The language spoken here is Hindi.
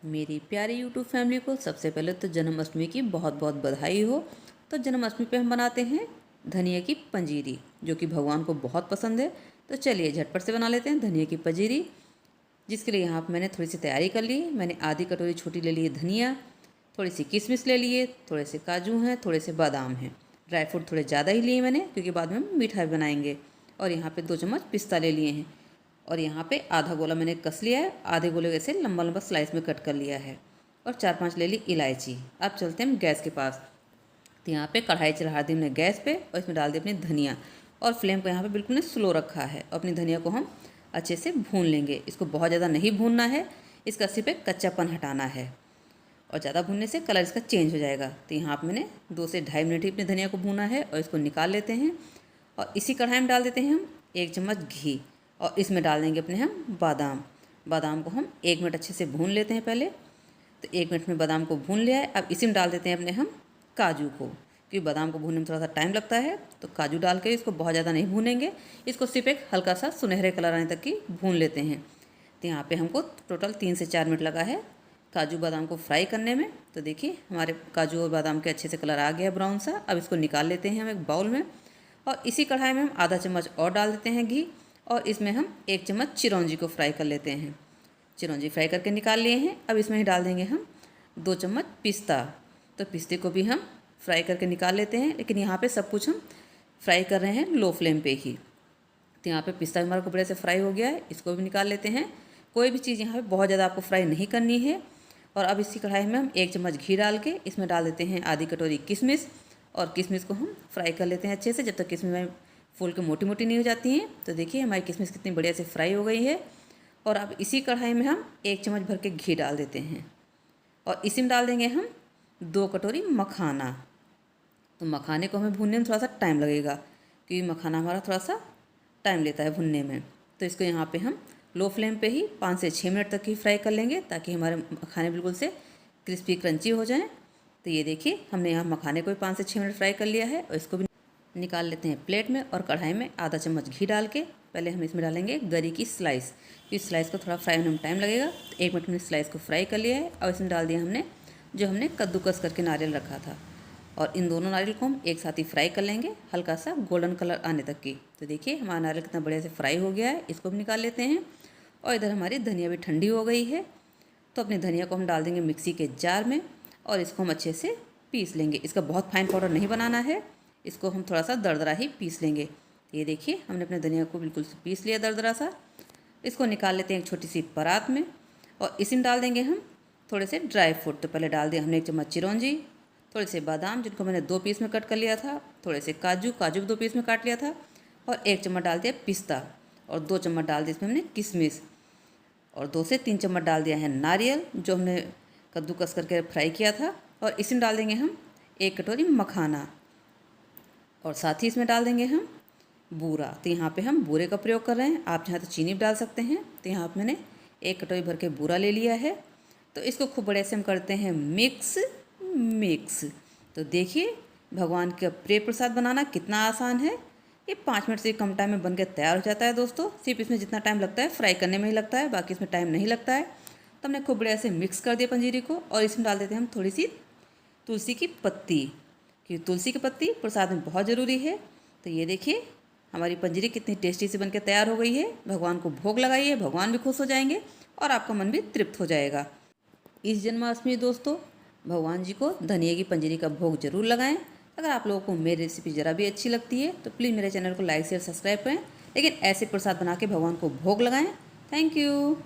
मेरी प्यारी यूट्यूब फैमिली को सबसे पहले तो जन्माष्टमी की बहुत बहुत बधाई हो। तो जन्माष्टमी पे हम बनाते हैं धनिया की पंजीरी, जो कि भगवान को बहुत पसंद है। तो चलिए झटपट से बना लेते हैं धनिया की पंजीरी, जिसके लिए यहाँ पर मैंने थोड़ी सी तैयारी कर ली। मैंने आधी कटोरी छोटी ले ली है धनिया, थोड़ी सी किशमिश ले लिए, थोड़े से काजू हैं, थोड़े से बादाम हैं। ड्राई फ्रूट थोड़े ज़्यादा ही लिए मैंने, क्योंकि बाद में हम मीठा भी बनाएंगे। और यहाँ पे 2 चम्मच पिस्ता ले लिए हैं। और यहाँ पे आधा गोला मैंने कस लिया है, आधे गोले वैसे लंबा लंबा स्लाइस में कट कर लिया है। और 4-5 ले ली इलायची। अब चलते हैं हम गैस के पास। तो यहाँ पे कढ़ाई चढ़ा दी हमने गैस पे, और इसमें डाल दी अपनी धनिया। और फ्लेम को यहाँ पे बिल्कुल ने स्लो रखा है। और अपनी धनिया को हम अच्छे से भून लेंगे। इसको बहुत ज़्यादा नहीं भूनना है, इसका सिर्फ एक कच्चापन हटाना है। और ज़्यादा भूनने से कलर इसका चेंज हो जाएगा। तो यहाँ पर मैंने 2 से ढाई मिनट ही अपनी धनिया को भूना है, और इसको निकाल लेते हैं। और इसी कढ़ाई में डाल देते हैं हम 1 चम्मच घी, और इसमें डाल देंगे अपने हम बादाम। बादाम को हम 1 मिनट अच्छे से भून लेते हैं पहले। तो 1 मिनट में बादाम को भून लिया है। अब इसी में डाल देते हैं अपने हम काजू को, क्योंकि बादाम को भूनने में थोड़ा सा टाइम लगता है। तो काजू डाल के इसको बहुत ज़्यादा नहीं भूनेंगे, इसको सिर्फ एक हल्का सा सुनहरे कलर आने तक की भून लेते हैं। तो यहाँ पे हमको टोटल 3 से 4 मिनट लगा है काजू बादाम को फ्राई करने में। तो देखिए हमारे काजू और बादाम के अच्छे से कलर आ गया ब्राउन सा। अब इसको निकाल लेते हैं हम एक बाउल में। और इसी कढ़ाई में हम आधा चम्मच और डाल देते हैं घी, और इसमें हम 1 चम्मच चिरौंजी को फ्राई कर लेते हैं। चिरौंजी फ्राई करके निकाल लिए हैं। अब इसमें ही डाल देंगे हम 2 चम्मच पिस्ता। तो पिस्ते को भी हम फ्राई करके निकाल लेते हैं, लेकिन यहाँ पे सब कुछ हम फ्राई कर रहे हैं लो फ्लेम पे ही। तो यहाँ पे पिस्ता हमारा को बड़े से फ्राई हो गया है, इसको भी निकाल लेते हैं। कोई भी चीज़ यहाँ पे बहुत ज़्यादा आपको फ्राई नहीं करनी है। और अब इसी कढ़ाई में हम 1 चम्मच घी डाल के इसमें डाल देते हैं आधी कटोरी किशमिश। और किशमिश को हम फ्राई कर लेते हैं अच्छे से, जब तक किशमिश में फूल के मोटी मोटी नहीं हो जाती हैं। तो देखिए हमारी किशमिश कितनी बढ़िया से फ्राई हो गई है। और अब इसी कढ़ाई में हम 1 चम्मच भर के घी डाल देते हैं, और इसी में डाल देंगे हम 2 कटोरी मखाना। तो मखाने को हमें भूनने में थोड़ा सा टाइम लगेगा, क्योंकि मखाना हमारा थोड़ा सा टाइम लेता है भुनने में। तो इसको यहाँ पे हम लो फ्लेम पे ही 5 से 6 मिनट तक ही फ्राई कर लेंगे, ताकि हमारे मखाने बिल्कुल से क्रिस्पी क्रंची हो जाएं। तो ये देखिए हमने यहाँ मखाने को भी 5 से 6 मिनट फ्राई कर लिया है। और इसको भी निकाल लेते हैं प्लेट में। और कढ़ाई में आधा चम्मच घी डाल के पहले हम इसमें डालेंगे गरी की स्लाइस। इस स्लाइस को थोड़ा फ्राई होने में टाइम लगेगा। तो 1 मिनट में स्लाइस को फ्राई कर लिया है। और इसमें डाल दिया हमने जो हमने कद्दूकस करके नारियल रखा था। और इन दोनों नारियल को हम एक साथ ही फ्राई कर लेंगे, हल्का सा गोल्डन कलर आने तक की। तो देखिए हमारा नारियल कितना बढ़िया से फ्राई हो गया है, इसको भी निकाल लेते हैं। और इधर हमारी धनिया भी ठंडी हो गई है। तो अपनी धनिया को हम डाल देंगे मिक्सी के जार में, और इसको हम अच्छे से पीस लेंगे। इसका बहुत फाइन पाउडर नहीं बनाना है, इसको हम थोड़ा सा दरदरा ही पीस लेंगे। ये देखिए हमने अपने धनिया को बिल्कुल पीस लिया दरदरा सा। इसको निकाल लेते हैं एक छोटी सी परात में। और इसी में डाल देंगे हम थोड़े से ड्राई फ्रूट। तो पहले डाल दिया हमने 1 चम्मच चिरौंजी, थोड़े से बादाम जिनको मैंने 2 पीस में कट कर लिया था, थोड़े से काजू भी 2 पीस में काट लिया था, और 1 चम्मच डाल दिया पिस्ता, और 2 चम्मच डाल दिया इसमें हमने किशमिश, और 2 से 3 चम्मच डाल दिया है नारियल जो हमने कद्दूकस करके फ्राई किया था। और इसमें डाल देंगे हम 1 कटोरी मखाना, और साथ ही इसमें डाल देंगे हम बूरा। तो यहाँ पे हम बूरे का प्रयोग कर रहे हैं, आप चाहें तो चीनी भी डाल सकते हैं। तो यहाँ पे मैंने 1 कटोरी भर के बूरा ले लिया है। तो इसको खूब बढ़िया से हम करते हैं मिक्स। तो देखिए भगवान का प्रिय प्रसाद बनाना कितना आसान है। ये 5 मिनट से कम टाइम में बनकर तैयार हो जाता है दोस्तों। सिर्फ इसमें जितना टाइम लगता है फ्राई करने में ही लगता है, बाकी इसमें टाइम नहीं लगता है। तो हमने खूब बढ़िया से मिक्स कर दिया पंजीरी को। और इसमें डाल देते हैं हम थोड़ी सी तुलसी की पत्ती, क्योंकि तुलसी की पत्ती प्रसाद में बहुत ज़रूरी है। तो ये देखिए हमारी पंजीरी कितनी टेस्टी से बनकर तैयार हो गई है। भगवान को भोग लगाइए, भगवान भी खुश हो जाएंगे और आपका मन भी तृप्त हो जाएगा। इस जन्माष्टमी दोस्तों भगवान जी को धनिया की पंजीरी का भोग जरूर लगाएं। अगर आप लोगों को मेरी रेसिपी ज़रा भी अच्छी लगती है तो प्लीज़ मेरे चैनल को लाइक शेयर सब्सक्राइब करें, लेकिन ऐसे प्रसाद बना के भगवान को भोग लगाएं। Thank you.